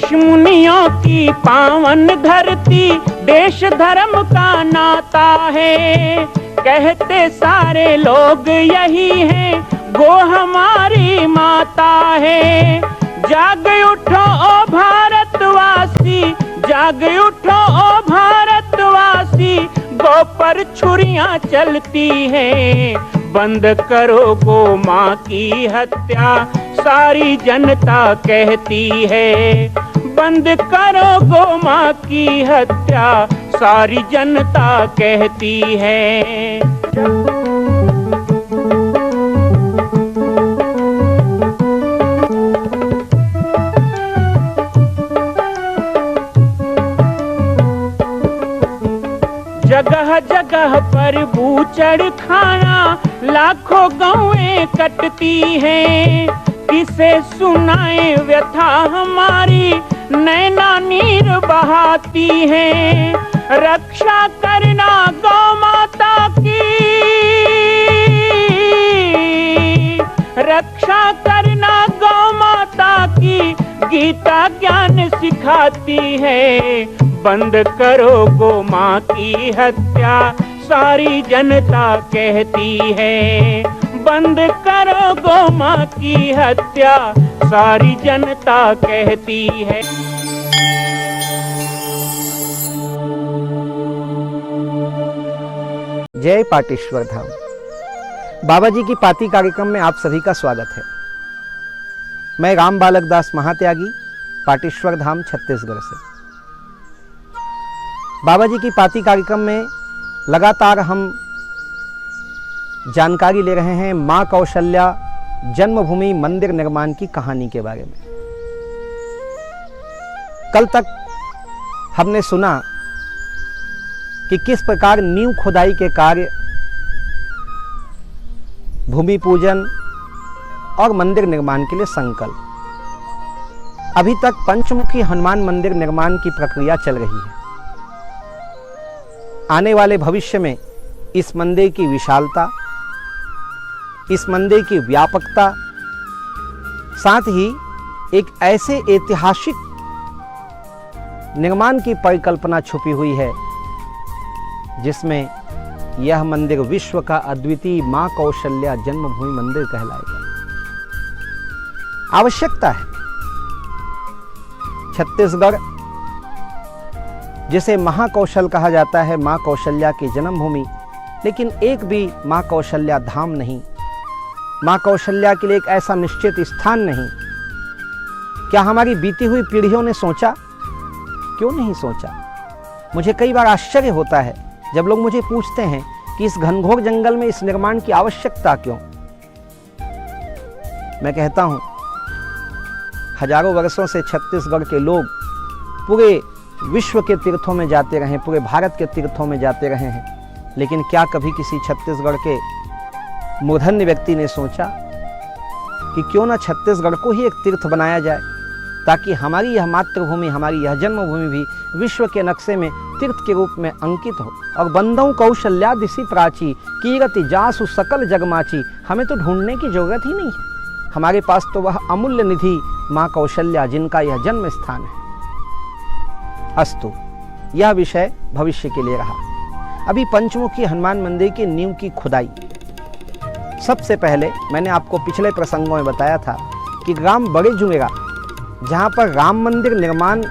ऋषि मुनियों की पावन धरती, देश धर्म का नाता है। कहते सारे लोग यही हैं, गो हमारी माता है। जाग उठो ओ भारतवासी, जाग उठो ओ भारतवासी, गो पर छुरियां चलती हैं। बंद करो गो माँ की हत्या, सारी जनता कहती है। बंद करो गो माँ की हत्या, सारी जनता कहती है। जगह जगह पर बूचड़ खाना, लाखों गौएं कटती हैं। किसे सुनाए व्यथा हमारी, नैना नीर बहाती हैं। रक्षा करना गौ माता की, रक्षा करना गौ माता की, गीता ज्ञान सिखाती है। बंद करो गो माँ की हत्या, सारी जनता कहती है। बंद करो गो माँ की हत्या, सारी जनता कहती है। जय पाटेश्वर धाम। बाबा जी की पाती कार्यक्रम में आप सभी का स्वागत है। मैं राम बालक दास महात्यागी, पाटेश्वर धाम, छत्तीसगढ़ से। बाबा जी की पाती कार्यक्रम में लगातार हम जानकारी ले रहे हैं माँ कौशल्या जन्मभूमि मंदिर निर्माण की कहानी के बारे में। कल तक हमने सुना कि किस प्रकार नींव खुदाई के कार्य, भूमि पूजन और मंदिर निर्माण के लिए संकल्प, अभी तक पंचमुखी हनुमान मंदिर निर्माण की प्रक्रिया चल रही है। आने वाले भविष्य में इस मंदिर की विशालता, इस मंदिर की व्यापकता, साथ ही एक ऐसे ऐतिहासिक निर्माण की परिकल्पना छुपी हुई है जिसमें यह मंदिर विश्व का अद्वितीय मां कौशल्या जन्मभूमि मंदिर कहलाएगा। आवश्यकता है छत्तीसगढ़, जिसे महाकौशल कहा जाता है, मां कौशल्या की जन्मभूमि, लेकिन एक भी मां कौशल्या धाम नहीं, मां कौशल्या के लिए एक ऐसा निश्चित स्थान नहीं। क्या हमारी बीती हुई पीढ़ियों ने सोचा? क्यों नहीं सोचा? मुझे कई बार आश्चर्य होता है जब लोग मुझे पूछते हैं कि इस घनघोर जंगल में इस निर्माण की आवश्यकता क्यों। मैं कहता हूं, हजारों वर्षों से छत्तीसगढ़ के लोग पूरे विश्व के तीर्थों में जाते रहे, पूरे भारत के तीर्थों में जाते रहे हैं, लेकिन क्या कभी किसी छत्तीसगढ़ के मूर्धन्य व्यक्ति ने सोचा कि क्यों ना छत्तीसगढ़ को ही एक तीर्थ बनाया जाए, ताकि हमारी यह मातृभूमि, हमारी यह जन्मभूमि भी विश्व के नक्शे में तीर्थ के रूप में अंकित हो। और बंदौ कौशल्या दिशि प्राची, कीरति जासु सकल जगमाची। हमें तो ढूंढने की जरूरत ही नहीं है, हमारे पास तो वह अमूल्य निधि माँ कौशल्या, जिनका यह जन्म स्थान है। अस्तु, यह विषय भविष्य के लिए रहा। अभी पंचमुखी हनुमान मंदिर की नींव की खुदाई। सबसे पहले मैंने आपको पिछले प्रसंगों में बताया था कि ग्राम बड़े जुंगेरा, जहां पर राम मंदिर निर्माण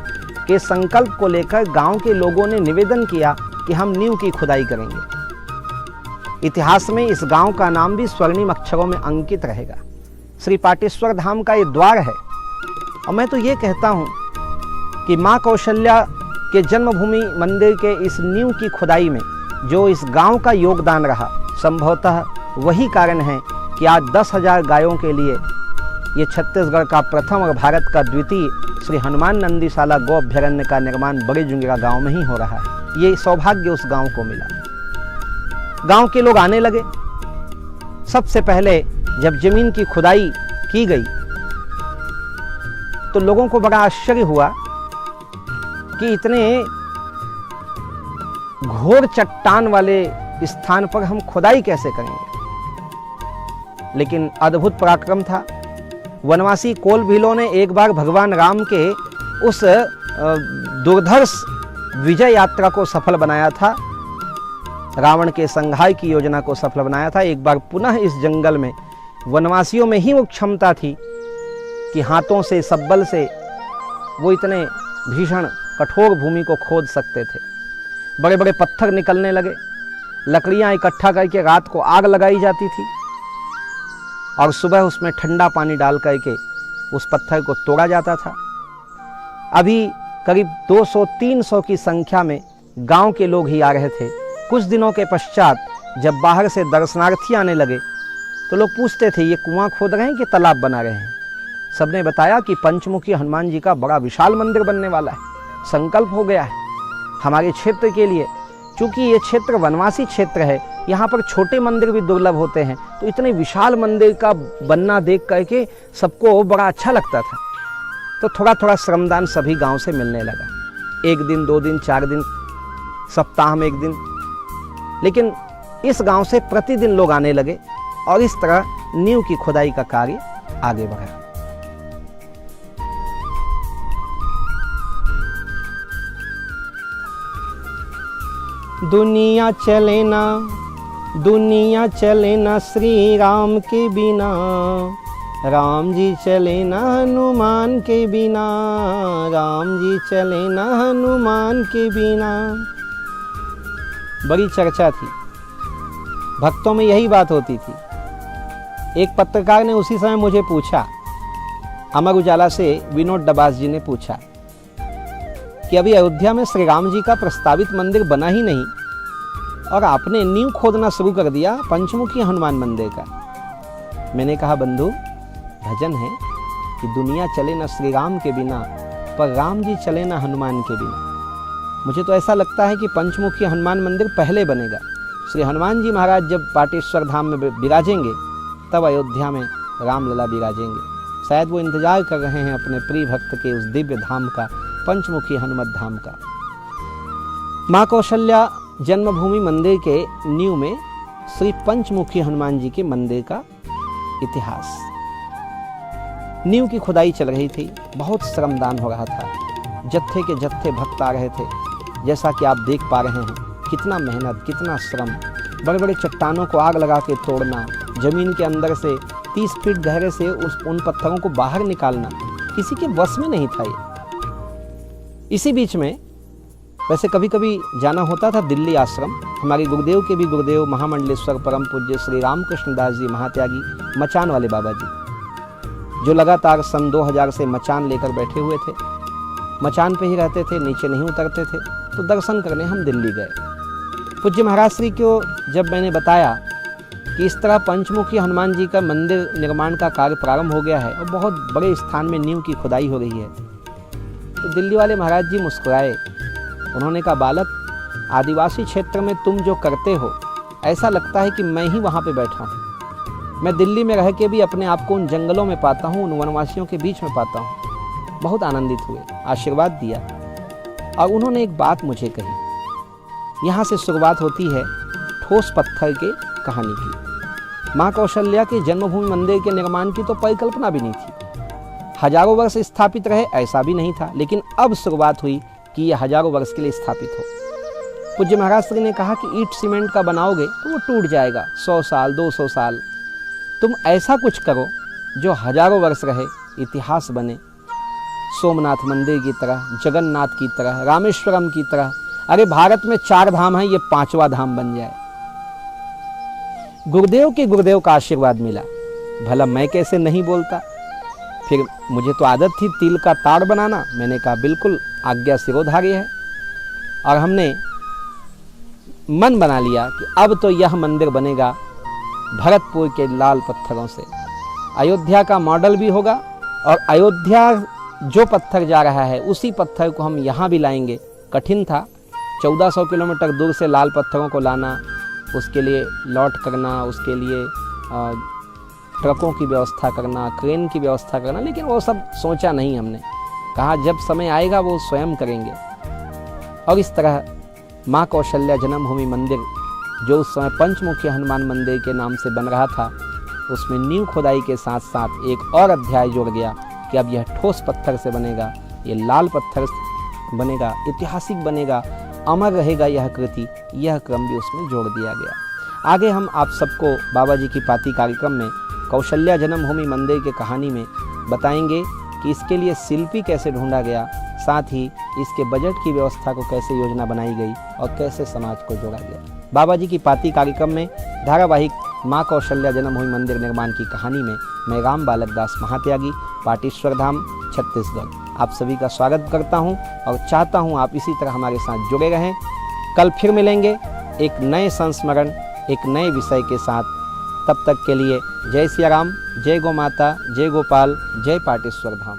के संकल्प को लेकर गांव के लोगों ने निवेदन किया कि हम नींव की खुदाई करेंगे। इतिहास में इस गांव का नाम भी स्वर्णिम अक्षरों में अंकित रहेगा। श्री पाटेश्वर धाम का ये द्वार है। और मैं तो ये कहता हूँ कि माँ कौशल्या के जन्मभूमि मंदिर के इस नींव की खुदाई में जो इस गांव का योगदान रहा, संभवतः वही कारण है कि आज 10,000 गायों के लिए ये छत्तीसगढ़ का प्रथम और भारत का द्वितीय श्री हनुमान नंदीशाला गौ अभ्यारण्य का निर्माण बड़े जुंगेरा गांव में ही हो रहा है। ये सौभाग्य उस गांव को मिला। गांव के लोग आने लगे। सबसे पहले जब जमीन की खुदाई की गई तो लोगों को बड़ा आश्चर्य हुआ कि इतने घोर चट्टान वाले स्थान पर हम खुदाई कैसे करेंगे। लेकिन अद्भुत पराक्रम था। वनवासी कोल भीलों ने एक बार भगवान राम के उस दुर्धर्ष विजय यात्रा को सफल बनाया था, रावण के संहार की योजना को सफल बनाया था। एक बार पुनः इस जंगल में वनवासियों में ही वो क्षमता थी कि हाथों से, सब्बल से वो इतने भीषण कठोर भूमि को खोद सकते थे। बड़े बड़े पत्थर निकलने लगे, लकड़ियां इकट्ठा करके रात को आग लगाई जाती थी और सुबह उसमें ठंडा पानी डाल करके उस पत्थर को तोड़ा जाता था। अभी करीब 200-300 की संख्या में गांव के लोग ही आ रहे थे। कुछ दिनों के पश्चात जब बाहर से दर्शनार्थी आने लगे तो लोग पूछते थे, ये कुआं खोद रहे हैं कि तालाब बना रहे हैं? सबने बताया कि पंचमुखी हनुमान जी का बड़ा विशाल मंदिर बनने वाला है, संकल्प हो गया है हमारे क्षेत्र के लिए। चूंकि ये क्षेत्र वनवासी क्षेत्र है, यहाँ पर छोटे मंदिर भी दुर्लभ होते हैं, तो इतने विशाल मंदिर का बनना देख करके सबको बड़ा अच्छा लगता था। तो थोड़ा थोड़ा श्रमदान सभी गांव से मिलने लगा, 1 दिन 2 दिन 4 दिन, सप्ताह में 1 दिन, लेकिन इस गांव से प्रतिदिन लोग आने लगे और इस तरह नींव की खुदाई का कार्य आगे बढ़ा। दुनिया चले ना श्री राम के बिना, राम जी चले ना हनुमान के बिना, राम जी चले ना हनुमान के बिना। बड़ी चर्चा थी, भक्तों में यही बात होती थी। एक पत्रकार ने उसी समय मुझे पूछा, अमर उजाला से विनोद डबास जी ने पूछा कि अभी अयोध्या में श्री राम जी का प्रस्तावित मंदिर बना ही नहीं और आपने नींव खोदना शुरू कर दिया पंचमुखी हनुमान मंदिर का। मैंने कहा, बंधु, भजन है कि दुनिया चले ना श्री राम के बिना, पर राम जी चले ना हनुमान के बिना। मुझे तो ऐसा लगता है कि पंचमुखी हनुमान मंदिर पहले बनेगा। श्री हनुमान जी महाराज जब पाटेश्वर धाम में विराजेंगे तब अयोध्या में रामलला विराजेंगे। शायद वो इंतजार कर रहे हैं अपने प्रिय भक्त के उस दिव्य धाम का, पंचमुखी हनुमत धाम का। माँ कौशल्या जन्मभूमि मंदिर के नींव में श्री पंचमुखी हनुमान जी के मंदिर का इतिहास। नींव की खुदाई चल रही थी, बहुत श्रमदान हो रहा था, जत्थे के जत्थे भक्त आ रहे थे। जैसा कि आप देख पा रहे हैं, कितना मेहनत, कितना श्रम, बड़े बड़े चट्टानों को आग लगा के तोड़ना, जमीन के अंदर से 30 फीट गहरे से उन पत्थरों को बाहर निकालना किसी के वश में नहीं था ये। इसी बीच में वैसे कभी कभी जाना होता था दिल्ली आश्रम। हमारे गुरुदेव के भी गुरुदेव महामंडलेश्वर परम पूज्य श्री रामकृष्ण दास जी महात्यागी मचान वाले बाबा जी, जो लगातार सन 2000 से मचान लेकर बैठे हुए थे, मचान पे ही रहते थे, नीचे नहीं उतरते थे। तो दर्शन करने हम दिल्ली गए। पूज्य महाराज श्री को जब मैंने बताया कि इस तरह पंचमुखी हनुमान जी का मंदिर निर्माण का कार्य प्रारंभ हो गया है और बहुत बड़े स्थान में नींव की खुदाई हो रही है, तो दिल्ली वाले महाराज जी मुस्कुराए। उन्होंने कहा, बालक, आदिवासी क्षेत्र में तुम जो करते हो ऐसा लगता है कि मैं ही वहाँ पे बैठा हूँ। मैं दिल्ली में रह के भी अपने आप को उन जंगलों में पाता हूँ, उन वनवासियों के बीच में पाता हूँ। बहुत आनंदित हुए, आशीर्वाद दिया और उन्होंने एक बात मुझे कही। यहाँ से शुरुआत होती है ठोस पत्थर के कहानी की। माँ कौशल्या के जन्मभूमि मंदिर के निर्माण की तो परिकल्पना भी नहीं थी। हजारों वर्ष स्थापित रहे ऐसा भी नहीं था, लेकिन अब शुरुआत हुई कि यह हजारों वर्ष के लिए स्थापित हो। पूज्य महाराज श्री ने कहा कि ईंट सीमेंट का बनाओगे तो वो टूट जाएगा, 100 साल 200 साल। तुम ऐसा कुछ करो जो हजारों वर्ष रहे, इतिहास बने, सोमनाथ मंदिर की तरह, जगन्नाथ की तरह, रामेश्वरम की तरह। अरे भारत में 4 धाम है, ये 5वां धाम बन जाए। गुरुदेव के गुरुदेव का आशीर्वाद मिला, भला मैं कैसे नहीं बोलता। फिर मुझे तो आदत थी तिल का ताड़ बनाना। मैंने कहा, बिल्कुल आज्ञा सिरोधार्य है। और हमने मन बना लिया कि अब तो यह मंदिर बनेगा भरतपुर के लाल पत्थरों से। अयोध्या का मॉडल भी होगा और अयोध्या जो पत्थर जा रहा है उसी पत्थर को हम यहाँ भी लाएंगे। कठिन था, 1400 किलोमीटर दूर से लाल पत्थरों को लाना, उसके लिए लॉट करना, उसके लिए ट्रकों की व्यवस्था करना, क्रेन की व्यवस्था करना, लेकिन वो सब सोचा नहीं हमने। कहा जब समय आएगा वो स्वयं करेंगे। और इस तरह माँ कौशल्या जन्मभूमि मंदिर, जो उस समय पंचमुखी हनुमान मंदिर के नाम से बन रहा था, उसमें नींव खुदाई के साथ साथ एक और अध्याय जुड़ गया कि अब यह ठोस पत्थर से बनेगा ये लाल पत्थर बनेगा, ऐतिहासिक बनेगा, अमर रहेगा यह कृति, यह क्रम भी उसमें जोड़ दिया गया। आगे हम आप सबको बाबा जी की पाती कार्यक्रम में कौशल्या जन्मभूमि मंदिर के कहानी में बताएंगे कि इसके लिए शिल्पी कैसे ढूंढा गया, साथ ही इसके बजट की व्यवस्था को कैसे योजना बनाई गई और कैसे समाज को जोड़ा गया। बाबा जी की पाती कार्यक्रम में धारावाहिक माँ कौशल्या जन्मभूमि मंदिर निर्माण की कहानी में मैं राम बालक दास महात्यागी, पाटेश्वर धाम, छत्तीसगढ़ आप सभी का स्वागत करता हूं और चाहता हूं आप इसी तरह हमारे साथ जुड़े रहें। कल फिर मिलेंगे एक नए संस्मरण, एक नए विषय के साथ। तब तक के लिए जय सिया राम, जय गौ माता, जय गोपाल, जय पाटेश्वर धाम।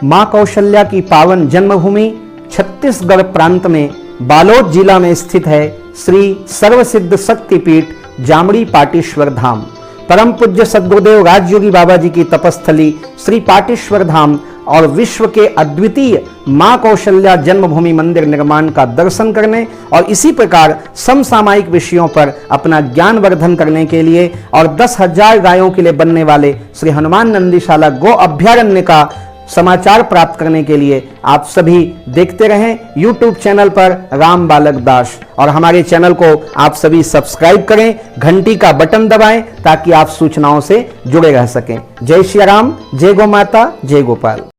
मां कौशल्या की पावन जन्मभूमि छत्तीसगढ़ प्रांत में बालोद जिला में स्थित है श्री सर्वसिद्ध शक्तिपीठ जामड़ी पाटेश्वर धाम। परम पूज्य सद्गुरुदेव राजयोगी बाबा जी की तपस्थली श्री पाटेश्वर धाम और विश्व के अद्वितीय मां कौशल्या जन्मभूमि मंदिर निर्माण का दर्शन करने और इसी प्रकार समसामयिक विषयों पर अपना ज्ञान वर्धन करने के लिए और 10,000 गायों के लिए बनने वाले श्री हनुमान नंदीशाला गो अभ्यारण्य का समाचार प्राप्त करने के लिए आप सभी देखते रहें YouTube चैनल पर राम बालक दास, और हमारे चैनल को आप सभी सब्सक्राइब करें, घंटी का बटन दबाएं ताकि आप सूचनाओं से जुड़े रह सकें। जय श्री राम, जय गौ माता, जय गोपाल।